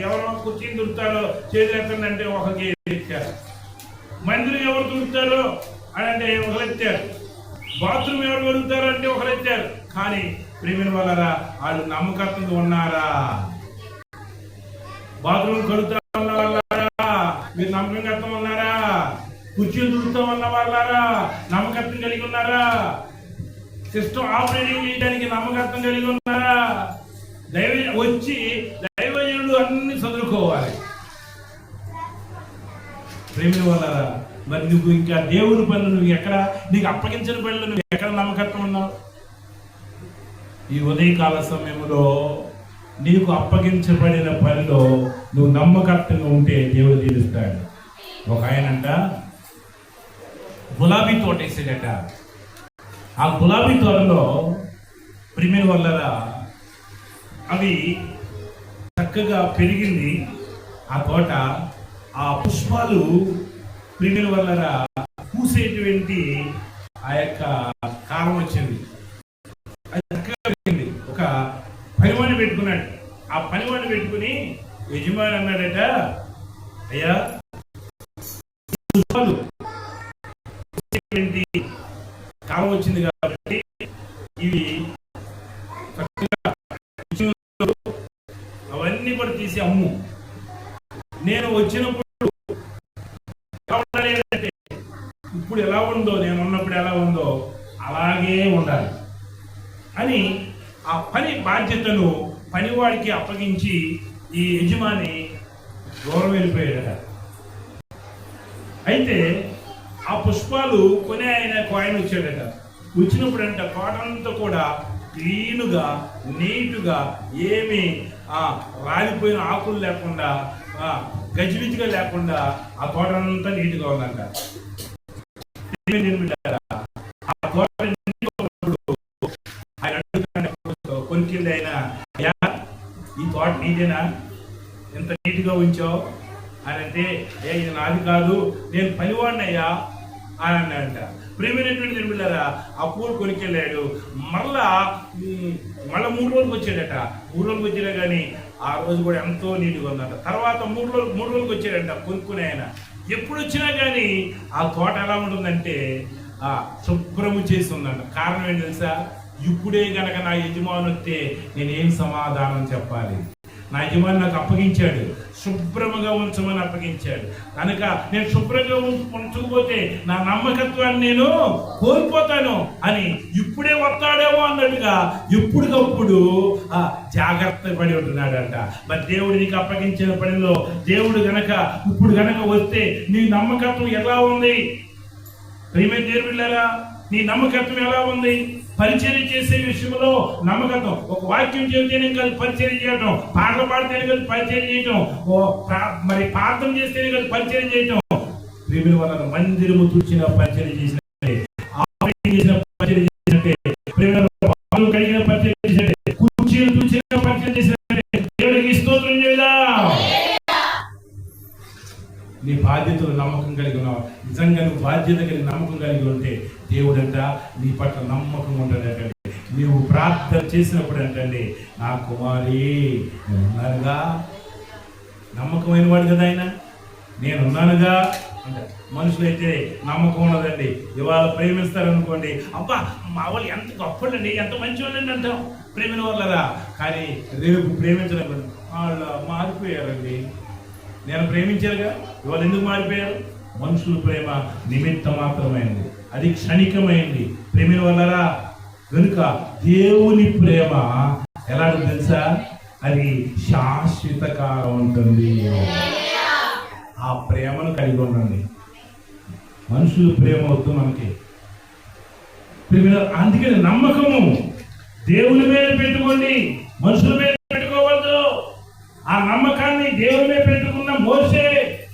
ఎవరో కుర్చీలు తుడుతారో చేతులెత్తండి ఒకరికి ఎత్తారు. మందిరం ఎవరు తుడుతారో అని అంటే ఒకరు ఎత్తారు. బాత్రూమ్ ఎవరు కడుగుతారో అంటే ఒకరు ఎత్తారు. కానీ ప్రేమిన వాళ్ళరా వాళ్ళు నమ్మకత్వంగా ఉన్నారా? బాత్రూమ్ కడుగుతా ఉన్న వాళ్ళారా మీరు నమ్మకత్వం ఉన్నారా? కుర్చీలు తుడుతా ఉన్న వాళ్ళారా నమ్మకత్వం కలిగి ఉన్నారా? సిస్టమ్ ఆపరేటింగ్ చేయడానికి నమ్మకత్వం కలిగి ఉన్నారా? దైవజనుడు అన్ని చదువుకోవాలి. ప్రేమిన వాళ్ళారా మరి నువ్వు ఇంకా దేవుని పనులు నువ్వు ఎక్కడ, నీకు అప్పగించిన పనులు నువ్వు ఎక్కడ నమ్మకత్వం ఉన్నావు? ఈ ఉదయకాల సమయంలో నీకు అప్పగించబడిన పనిలో నువ్వు నమ్మకత్వంగా ఉంటే దేవుడు తీరుస్తాడు. ఒక ఆయనంట గులాబీ తోట వేసాడట. ఆ గులాబీ తోటలో ప్రిమిన వల్లరా అవి చక్కగా పెరిగింది ఆ తోట. ఆ పుష్పాలు ప్రిమిన వల్లరా పూసేటువంటి ఆ యొక్క కాలం వచ్చింది. అది చక్కగా పెరిగింది. ఒక పనివాడిని పెట్టుకున్నాడు. ఆ పనివాడిని పెట్టుకుని యజమాని అన్నాడట, అయ్యా పుష్పాలు కాలం వచ్చింది కాబట్టి ఇవి అవన్నీ కూడా తీసి అమ్ము. నేను వచ్చినప్పుడు ఇప్పుడు ఎలా ఉందో, నేను ఉన్నప్పుడు ఎలా ఉందో అలాగే ఉండాలి అని ఆ పని బాధ్యతను పనివాడికి అప్పగించి ఈ యజమాని దూరం వెళ్ళిపోయాడట. అయితే ఆ పుష్పాలు కొని ఆయన వచ్చాడట. వచ్చినప్పుడు అంట తోటంతా కూడా క్లీనుగా నీటుగా ఏమి రాలిపోయిన ఆకులు లేకుండా గజిబిజిగా లేకుండా ఆ తోటంతా నీటుగా ఉందంట. ఆ తోట కొనుక్కింది ఆయన, అయ్యా ఈ తోట నీదేనా, ఎంత నీట్గా ఉంచావు అని అంటే, ఇది నాది కాదు, నేను పనివాడినయ్యా అని అన్నాడంట. ప్రేమైనటువంటి నిర్మిల్లారా ఆ పూలు కొనుక్కెళ్ళాడు. మళ్ళా 3 రోజులకు వచ్చాడట. 3 రోజులకు వచ్చినా కానీ ఆ రోజు కూడా ఎంతో నీట్గా ఉందంట. తర్వాత 3 రోజులకు వచ్చాడంట కొనుక్కునే ఆయన. ఎప్పుడు వచ్చినా కానీ ఆ తోట ఎలా ఉంటుందంటే శుభ్రము చేసి ఉందంట. కారణం ఏంటి తెలుసా? ఇప్పుడే గనక నా యజమాని వస్తే నేనేం సమాధానం చెప్పాలి? నా యజమాని నాకు అప్పగించాడు, శుభ్రముగా ఉంచమని అప్పగించాడు కనుక నేను శుభ్రంగా ఉంచకపోతే నా నమ్మకత్వాన్ని నేను కోల్పోతాను అని ఇప్పుడే వస్తాడేమో అన్నట్టుగా ఎప్పటికప్పుడు జాగ్రత్త పడి ఉంటున్నాడంట. మరి దేవుడు నీకు అప్పగించిన పనిలో దేవుడు ఇప్పుడు గనక వస్తే నీ నమ్మకత్వం ఎలా ఉంది? ప్రియమైన దేవుళ్ళారా, నీ నమ్మకత్వం ఎలా ఉంది? పరిచర్య చేసే విషయంలో నమ్మకత్వం. ఒక వాక్యం చెబితేనే కాదు పరిచర్య చేయటం, పాటలు పాడితేనే కాదు పరిచర్య చేయటం, మరి ప్రార్థన చేస్తేనే కాదు పరిచర్య చేయటం. ప్రేమిల వలన మందిరము తుడిచిన పరిచర్య చేసినట్టే, చేసిన పరిచర్య చేసినట్టే, కలిగిన పరిచర్య చేసినట్టే, కుర్చీలు తుడిచిన పరిచర్య చేసినట్టే. దేవుడికి స్తోత్రం చేద్దాం. నీ బాధ్యతలు నమ్మకం కలిగి ఉన్నావు. నిజంగా నువ్వు బాధ్యత కలిగి నమ్మకం కలిగి ఉంటే దేవుడంట నీ పట్ల నమ్మకం ఉంటాడంటే. నీవు ప్రార్థన చేసినప్పుడు అంటండి, నా కుమారి నేనున్నానుగా, నమ్మకమైన వాడు కదా ఆయన, నేనున్నానుగా అంటే. మనుషులైతే నమ్మకం ఉండదండి. ఇవాళ ప్రేమిస్తారనుకోండి, అబ్బా మా వాళ్ళు ఎంత గొప్పండి, ఎంత మంచి వాళ్ళండి అంటాం ప్రేమిన వాళ్ళరా. కానీ రేపు ప్రేమించడం వాళ్ళు మారిపోయారండి. నేను ప్రేమించారుగా, ఇవాళ ఎందుకు మారిపోయారు? మనుషుల ప్రేమ నిమిత్త మాత్రమైంది, అది క్షణికమైంది ప్రేమిన వల్లరా. కనుక దేవుని ప్రేమ ఎలాంటి తెలుసా? అది శాశ్వత కాలం ఉంటుంది. ఆ ప్రేమను కలిగి ఉండండి. మనుషుల ప్రేమ వద్దు మనకి. అందుకని నమ్మకము దేవుని మీద పెట్టుకోండి, మనుషుల మీద పెట్టుకోవద్దు. ఆ నమ్మకాన్ని దేవుని మీద పెట్టుకున్న మోషే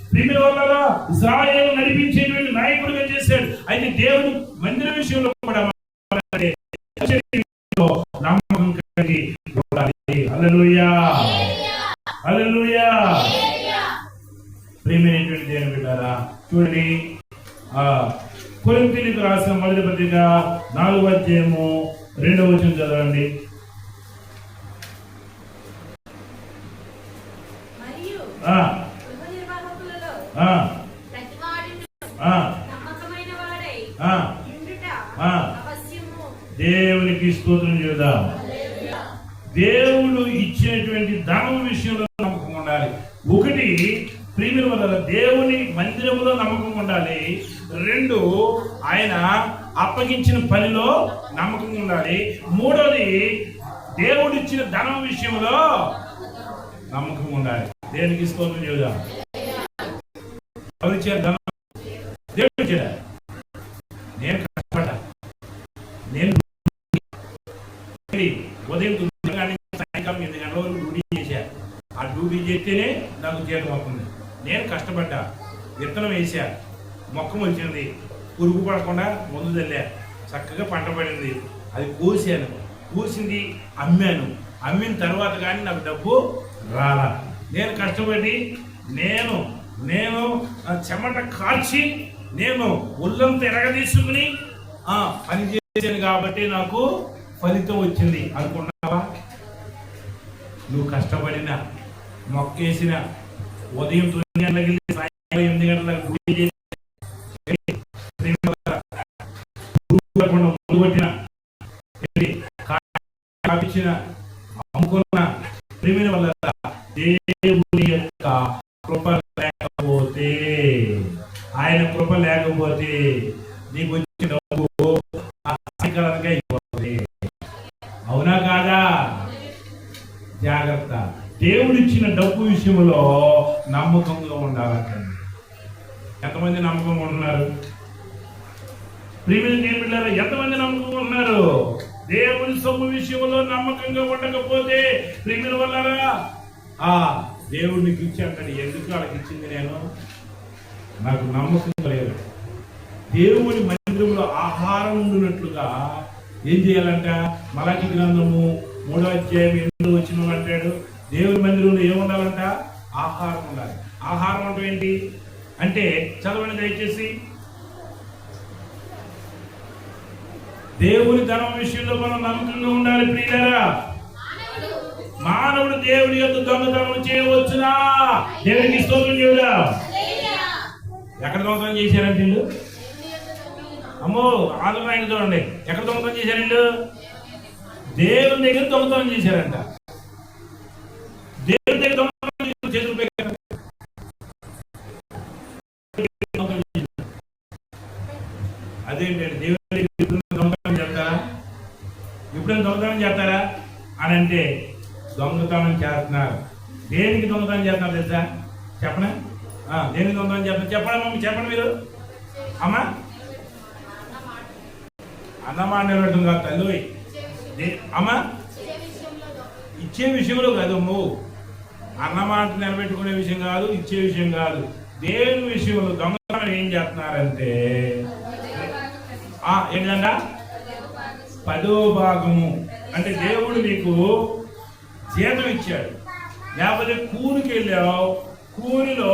ప్రిమిల వల్ల ఇశ్రాయేలు నడిపించేటువంటి నాయకుడిగా చేశాడు. అయితే దేవుని మందిర విషయంలో కూడా నమ్మకం కలిగి ఉండాలి. హల్లెలూయా, హల్లెలూయా. ప్రియమైనటువంటి దేవుని బిడ్డలారా, చూడండి కొరింథీయులకు రాసిన మొదటి పత్రిక 4వ అధ్యాయము 2వ వచనం చదవండి. దేవునికి స్తోత్రం చేద్దాం. దేవుడు ఇచ్చినటువంటి ధనం విషయంలో నమ్మకం ఉండాలి. ఒకటి ప్రియమైన వల్ల దేవుని మందిరంలో నమ్మకం ఉండాలి. 2 ఆయన అప్పగించిన పనిలో నమ్మకం ఉండాలి. 3వది దేవుడు ఇచ్చిన ధనం విషయంలో నమ్మకం ఉండాలి. దేవునికి స్తోత్రం చేద్దాం. ఎవరిచ్చారు ధనం? దేవుడు ఇచ్చాడా? నేను కష్టపడ్డా, నేను ఉదయం 9 గంటల సాయంకాలం 8 గంటల వరకు డ్యూటీ చేశా. ఆ డ్యూటీ చేస్తేనే నాకు జీతం అవుతుంది. నేను కష్టపడ్డా, విత్తనం వేసా, మొక్క వచ్చింది, పురుగు పడకుండా ముందు తల్లే చక్కగా పంట పడింది. అది కోసాను, కోసింది అమ్మాను, అమ్మిన తర్వాత కానీ నాకు డబ్బు రాలా. నేను కష్టపడి నేను చెమట కార్చి నేను ఒళ్ళంతా ఎరగదీసుకుని పని చేశాను కాబట్టి నాకు ఫలితం వచ్చింది అనుకున్నావా? నువ్వు కష్టపడిన మొక్కేసిన ఉదయం 9 గంటలకి సాయంత్రం 8 గంటలకు కాపించిన అమ్ముకున్న ప్రేమిన వల్ల దేవుని యొక్క కృప లేకపోతే, ఆయన కృప లేకపోతే నీకు వచ్చిన డబ్బు సాయంకాలంగా అయిపోతుంది. అవునా కాదా? జాగ్రత్త. దేవుడిచ్చిన డబ్బు విషయంలో నమ్మకంగా ఉండాలంటండి. ఎంతమంది నమ్మకంగా ఉంటున్నారు? ప్రియమైన దేవుని బిడ్డలారా, ఎంతమంది నమ్మకంగా ఉన్నారు? దేవుని సొమ్ము విషయంలో నమ్మకంగా ఉండకపోతే ప్రియమైన వాళ్ళారా, దేవుడు నీకు ఇచ్చాడు. ఎందుకు వాళ్ళకి ఇచ్చింది? నేను నాకు నమ్మకం లేదు. దేవుని మందిరంలో ఆహారం ఉండినట్లుగా ఏం చేయాలంట? మలాకి గ్రంథము 3వ అధ్యాయం 8వ వచనం అంటాడు, దేవుని మందిరంలో ఏముండాలంట? ఆహారం ఉండాలి. ఆహారం అంటే ఏంటి అంటే చదవండి దయచేసి. దేవుని ధనం విషయంలో మనం నమ్మకంగా ఉండాలి ప్రియులారా. మానవుడు దేవుని యొక్క దొంగతనం చేయవచ్చునా? దేవునికి స్తోత్రం చెబుదా. ఎక్కడ దొంగతనం చేశారంటే వీళ్ళు? అమ్మో ఆంధ్రనాయన చూడండి, ఎక్కడ దొంగతనం చేశారండి? దేవుని దగ్గర దొంగతనం చేశారంట. దేవుని దగ్గర దొంగతనం చేతులు పెట్టారు. అదేంటంటే దేవుని దగ్గర దొంగతనం చేస్తారా? ఎప్పుడైనా దొంగతనం చేస్తారా అని అంటే దొంగతనం చేస్తున్నారు. దేనికి దొంగతనం చేస్తున్నారు తెలుసా? చెప్పనా? దేనికి దొంగతనం చేస్తున్నారు? చెప్పండి మమ్మీ, చెప్పండి మీరు. అమ్మా అన్నమాట నిలబెట్టడం కాదు తల్లి. అమ్మా ఇచ్చే విషయంలో కాదు, నువ్వు అన్నమాట నిలబెట్టుకునే విషయం కాదు, ఇచ్చే విషయం కాదు. దేవుని విషయంలో దొంగతనం ఏం చేస్తున్నారంటే ఏంటంట? 10వ భాగము. అంటే దేవుడు నీకు జీతం ఇచ్చాడు, లేకపోతే కూలికి వెళ్ళావు, కూలిలో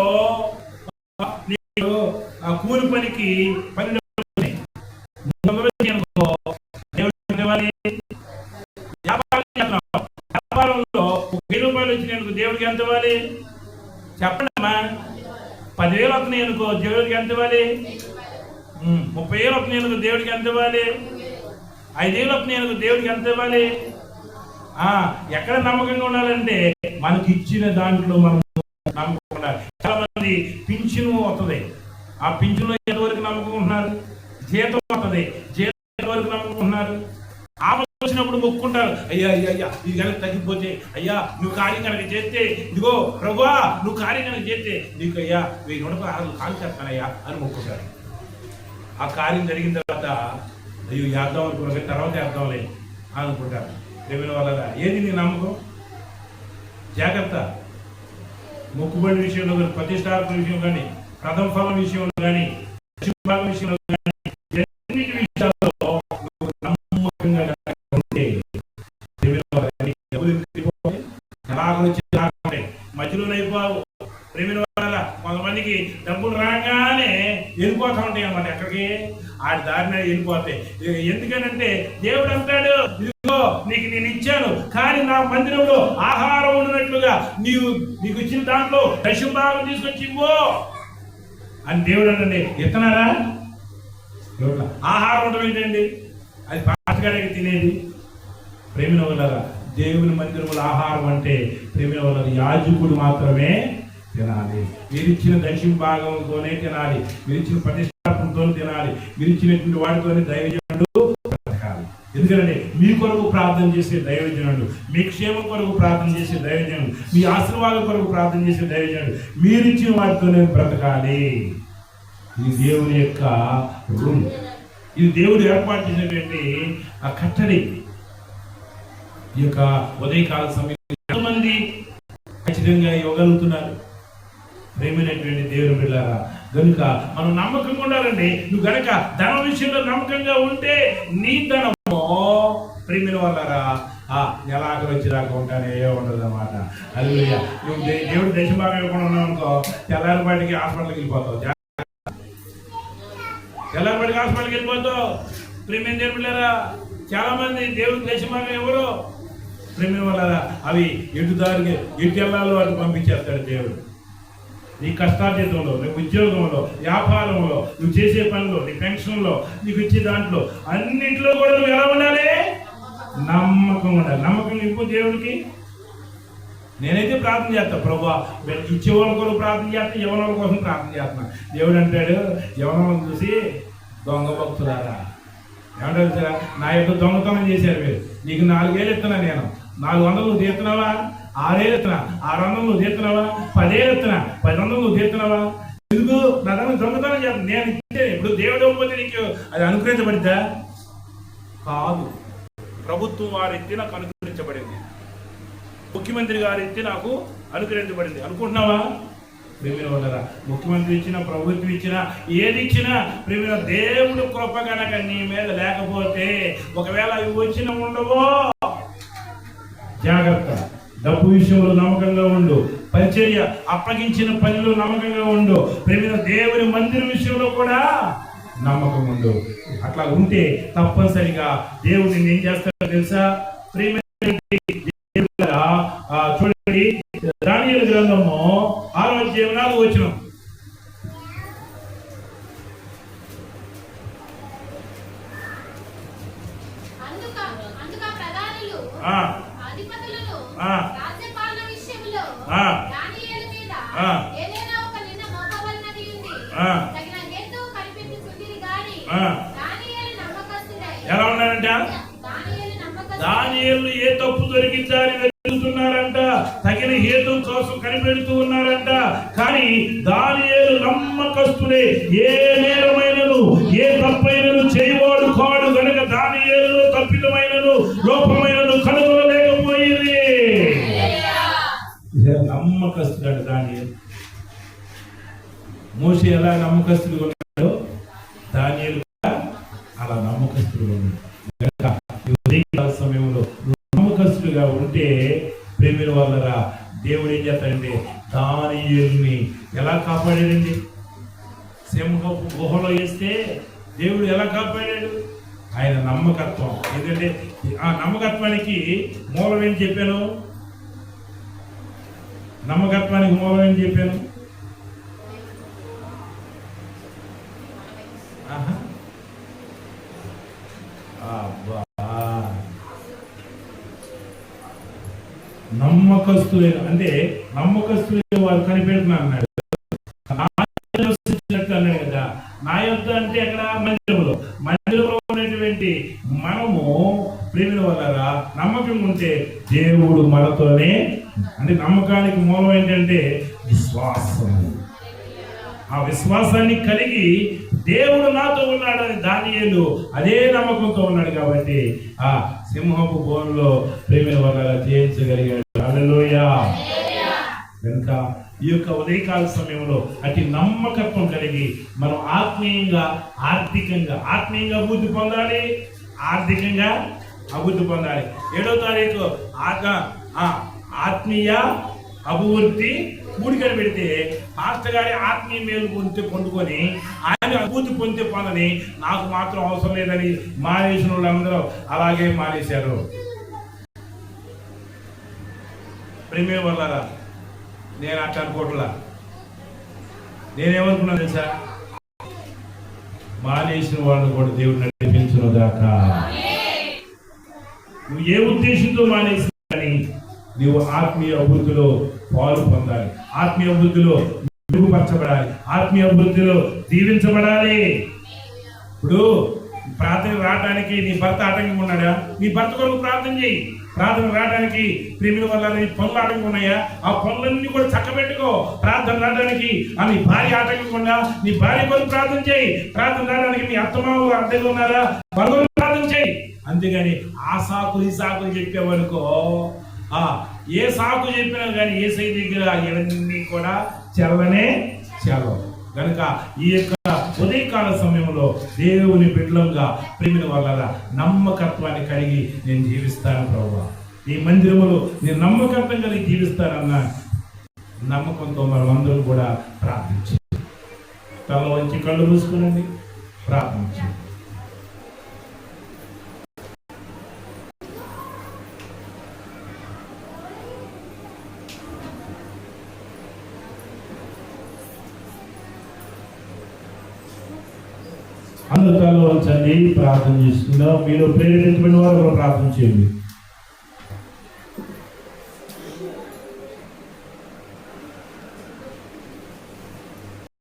నీకు ఆ కూలి పనికి 10 వ్యాపారంలో 1000 రూపాయలు వచ్చినాయనుకో దేవుడికి ఎంత ఇవ్వాలి? చెప్పండి అమ్మా. 10,000 వస్తున్నాయి అనుకో దేవుడికి ఎంత ఇవ్వాలి? 30,000 వస్తున్నాయి అనుకో దేవుడికి ఎంత ఇవ్వాలి? 5,000 వస్తున్నాయి అనుకో దేవుడికి ఎంత ఇవ్వాలి? ఎక్కడ నమ్మకంగా ఉండాలంటే మనకి ఇచ్చిన దాంట్లో మనం నమ్మకంగా ఉండాలి. చాలా మంది పింఛను వస్తుంది, ఆ పింఛన్లో ఎంతవరకు నమ్మకం ఉంటున్నారు? జీతం వస్తుంది, జీతం ఎంతవరకు నమ్మకం ఉంటున్నారు? వచ్చినప్పుడు మొక్కుంటారు, అయ్యా అయ్యా ఇది కనుక తగ్గిపోతే, అయ్యా నువ్వు కార్యం కనుక చేస్తే, ఇదిగో ప్రభువా నువ్వు కార్యం కనుక చేస్తే నీకు అయ్యా 1000 రూపాయలు కాలు చేస్తానయ్యా అని మొక్కుంటారు. ఆ కార్యం జరిగిన తర్వాత అయ్యో వేద్దాం అనుకున్నా, తర్వాత వేద్దాంలే అనుకుంటారు. దేవుని వల్ల ఏది నీ నమ్మకం? జాగ్రత్త. మొక్కుబడి విషయంలో కానీ, ప్రతిష్టాపన విషయం కానీ, ప్రథమ ఫలం విషయంలో కానీ, భాగం విషయంలో కానీ, ఎన్నిటి విషయాల్లో నమ్మకంగా మధ్యలోనైపోవు. ప్రేమిన వాళ్ళ కొంతమందికి డబ్బులు రాగానే వెళ్ళిపోతా ఉంటాయి అన్నమాట. ఎక్కడికి? ఆడి దారిన వెళ్ళిపోతాయి. ఎందుకనంటే దేవుడు అంటాడు, ఇదిగో నీకు నేను ఇచ్చాను, కానీ నా మందిరంలో ఆహారం ఉన్నట్లుగా నీకు ఇచ్చిన దాంట్లో 10వ భాగం తీసుకొచ్చి ఇవ్వు అని దేవుడు అనండి. ఎత్తనారా? ఆహారం ఉండడం ఏంటండి? అది పాటగాడికి తినేది. ప్రేమిన వాళ్ళ దేవుని మందిరంలో ఆహారం అంటే ప్రేమిన వాళ్ళ యాజకుడు మాత్రమే తినాలి. మీరు ఇచ్చిన 10వ భాగంతోనే తినాలి, మీరు ఇచ్చిన ప్రతిష్టాపనతో తినాలి, మీరు ఇచ్చినటువంటి వాటితోనే దైవజనుడు బ్రతకాలి. ఎందుకంటే మీ కొరకు ప్రార్థన చేసే దైవజనుడు, మీ క్షేమం కొరకు ప్రార్థన చేసే దైవజనుడు, మీ ఆశీర్వాదం కొరకు ప్రార్థన చేసే దైవజనుడు, మీరు ఇచ్చిన వాటితోనే బ్రతకాలి. ఇది దేవుని యొక్క రూల్. ఇది దేవుడు ఏర్పాటు చేసినటువంటి ఆ కట్టడి. ఈ యొక్క ఉదయకాల సమయంలో ఎంతమంది ఖచ్చితంగా ఇవ్వగలుగుతున్నారు? ప్రేమైనటువంటి దేవుని బిడ్డలారా, కనుక మనం నమ్మకంగా ఉండాలండి. నువ్వు గనక ధనం విషయంలో నమ్మకంగా ఉంటే నీ ధనము ప్రేమిన వాళ్ళరా నెలాఖరు వచ్చేదాకా ఉంటానే ఉండదు అన్నమాట. అది నువ్వు దేవుడు దశభాగం ఇవ్వకుండా ఉన్నావు అనుకో, తెల్లారిపాటికి హాస్పిటల్కి వెళ్ళిపోతావు. తెల్లారిపాటికి హాస్పిటల్కి వెళ్ళిపోతావు. ప్రేమ దేవుళ్ళారా, చాలా మంది దేవుడికి దశభాగం ఎవరు ప్రేమిన వాళ్ళరా అవి ఎటు వెళ్ళాలో అటు పంపించేస్తాడు దేవుడు. నీ కష్టార్జితంలో, నీ ఉద్యోగంలో, వ్యాపారంలో, నువ్వు చేసే పనిలో, నీ పెన్షన్లో, నీకు ఇచ్చే దాంట్లో అన్నింటిలో కూడా నువ్వు ఎలా ఉండాలి? నమ్మకం ఉండాలి. నమ్మకం ఇంకో దేవుడికి నేనైతే ప్రార్థన చేస్తాను. ప్రభువా ఇచ్చేవాళ్ళ కోసం ప్రార్థన చేస్తాను, యవనాల కోసం ప్రార్థన చేస్తున్నాను. దేవుడు అంటాడు, యవనాలను చూసి దొంగ భక్తులారా ఏమంటారు సార్, నా యొక్క దొంగతనం చేశారు మీరు, నీకు 4 ఏళ్ళు ఇస్తున్నా, నేను 400 నువ్వు తీస్తున్నావా, 6 ఏళ్ళు ఇస్తున్నా, 600 నువ్వు తీస్తున్నావా, 10 ఏళ్ళు ఇస్తున్నా, 1000 నువ్వు తీస్తున్నావా, ఎందుకు నా దగ్గర దొంగతనం చేస్తాను నేను ఇచ్చే. ఇప్పుడు దేవుడు ఇవ్వకపోతే నీకు అది అనుగ్రహించబడిద్దా? కాదు. ప్రభుత్వం వారి ఎత్తి నాకు అనుగ్రహించబడింది, ముఖ్యమంత్రి గారి ఎత్తి నాకు అనుగ్రహించబడింది అనుకుంటున్నావా? ప్రేమిన వాళ్ళరా, ముఖ్యమంత్రి ఇచ్చిన, ప్రభుత్వం ఇచ్చిన, ఏది ఇచ్చినా ప్రేమిన దేవుడు కృప కనుక నీ మీద లేకపోతే ఒకవేళ అవి వచ్చిన ఉండవో జాగ్రత్త. డబ్బు విషయంలో నమ్మకంగా ఉండు, పరిచర్య అప్పగించిన పనిలో నమ్మకంగా ఉండు, ప్రేమిన దేవుని మందిరం విషయంలో కూడా నమ్మకం ఉండు. అట్లా ఉంటే తప్పనిసరిగా దేవుడు నిన్ను ఏం చేస్తాడో తెలుసా? ప్రేమ చూడండి, దానియేలు గ్రంథము 6వ అధ్యాయం 4వ వచనం. ఎలా ఉన్నారంట? దానియేలు ఏ తప్పు దొరికించాలని వెతుకుతున్నారంట, తగిన హేతు కోసం కనిపెడుతూ ఉన్నారంట. కానీ దానియేలు నమ్మకస్తుడే, ఏ నేరమైనను ఏ తప్పైనను చేయవాడు కాడు గనుక దానియేలులో తప్పిదమైనను లోపమైనను కనుగొనలేకపోయింది. నమ్మకస్తుడు దానియేలు. మోషే ఎలా నమ్మకస్తుడుగా ఉన్నాడో దానియేలు అలా నమ్మకస్తుడుగా ఉన్నాడు. సమయంలో నమ్మకస్తుడుగా ఉంటే ప్రేమిల వాళ్ళరా దేవుడు ఏం చేస్తాడంటే దానియేలుని ఎలా కాపాడాడండి? సింహపు గుహలో వేస్తే దేవుడు ఎలా కాపాడాడు? ఆయన నమ్మకత్వం. ఎందుకంటే ఆ నమ్మకత్వానికి మూలం ఏం చెప్పాను? నమ్మకత్వానికి మూలం ఏం చెప్పాను? నమ్మకస్తులైన అంటే నమ్మకస్తులైన వారు కనిపెడుతున్నారు అన్నాడు. అన్నాడు కదా, నా యొద్ద అంటే అక్కడ మందిరంలో ఉన్నటువంటి మనము ప్రేమిల వల్ల నమ్మకం ఉంటే దేవుడు మనతోనే. అంటే నమ్మకానికి మూలం ఏంటంటే విశ్వాసం. ఆ విశ్వాసాన్ని కలిగి దేవుడు నాతో ఉన్నాడని దానియేలు అదే నమ్మకంతో ఉన్నాడు కాబట్టి ఆ సింహపు బోన్లో ప్రేమిల వల్ల జయించగలిగాడు. హల్లెలూయా. కనుక ఈ యొక్క ఉదయకాల సమయంలో అతి నమ్మకత్వం కలిగి మనం ఆత్మీయంగా ఆర్థికంగా అభివృద్ధి పొందాలి. ఆర్థికంగా అభివృద్ధి పొందాలి. 7వ తారీఖు ఆత్మీయ అభివృద్ధి కూడికలు పెడితే పాస్టర్ గారి ఆత్మీయ మేలు పొందుకొని ఆయన అభివృద్ధి పొందని నాకు మాత్రం అవసరం లేదని మానేసిన వాళ్ళందరూ అలాగే మానేశారు. ప్రేమే వల్లరా నేను అట్లా అనుకోవట్లా. నేనేమనుకున్నా తెలుసా? మానేసిన వాళ్ళని కూడా దేవుడు నడిపించును దాకా. నువ్వు ఏ ఉద్దేశంతో మానేసి కానీ నువ్వు ఆత్మీయ అభివృద్ధిలో పాలు పొందాలి, ఆత్మీయ అభివృద్ధిలో మెరుగుపరచబడాలి, ఆత్మీయ అభివృద్ధిలో దీవించబడాలి. ఇప్పుడు ప్రార్థన రావడానికి నీ భర్త ఆటంకంగా ఉన్నాడా? నీ భర్త కొరకు ప్రార్థన చేయి. ప్రార్థన రావడానికి ప్రేమిల వల్ల నీ పనులు ఆటంకం ఉన్నాయా? ఆ పనులన్నీ కూడా చక్కబెట్టుకో. ప్రార్థన రావడానికి నీ భార్య ఆటంకంగా ఉన్నా నీ భార్య కొరకు ప్రార్థన చేయి. ప్రార్థన రావడానికి నీ అత్తమామ అడ్డంగా ఉన్నారా? వాళ్ళ ప్రార్థన చేయి. అంతేగాని ఆ సాకులు ఈ సాకులు చెప్పేవనుకో, ఏ సాకు చెప్పినా కానీ ఏసై దగ్గర ఇవన్నీ కూడా చెల్లనే చెల్లవు. కనుక ఈ యొక్క ఉదయకాల సమయంలో దేవుని బిడ్డలంగా ప్రేమిన వల్ల నమ్మకత్వాన్ని కలిగి నేను జీవిస్తాను ప్రభువా. ఈ మందిరములో నేను నమ్మకత్వం కలిగి జీవిస్తానన్న నమ్మకంతో మనమందరం కూడా ప్రార్థించి తల వంచి కళ్ళు మూసుకునండి, ప్రార్థించి. అందరూ తల వంచండి, ప్రార్థన చేసుకుందాం. మీరు ప్రేరేపించబడిన వారు ప్రార్థన చేయండి.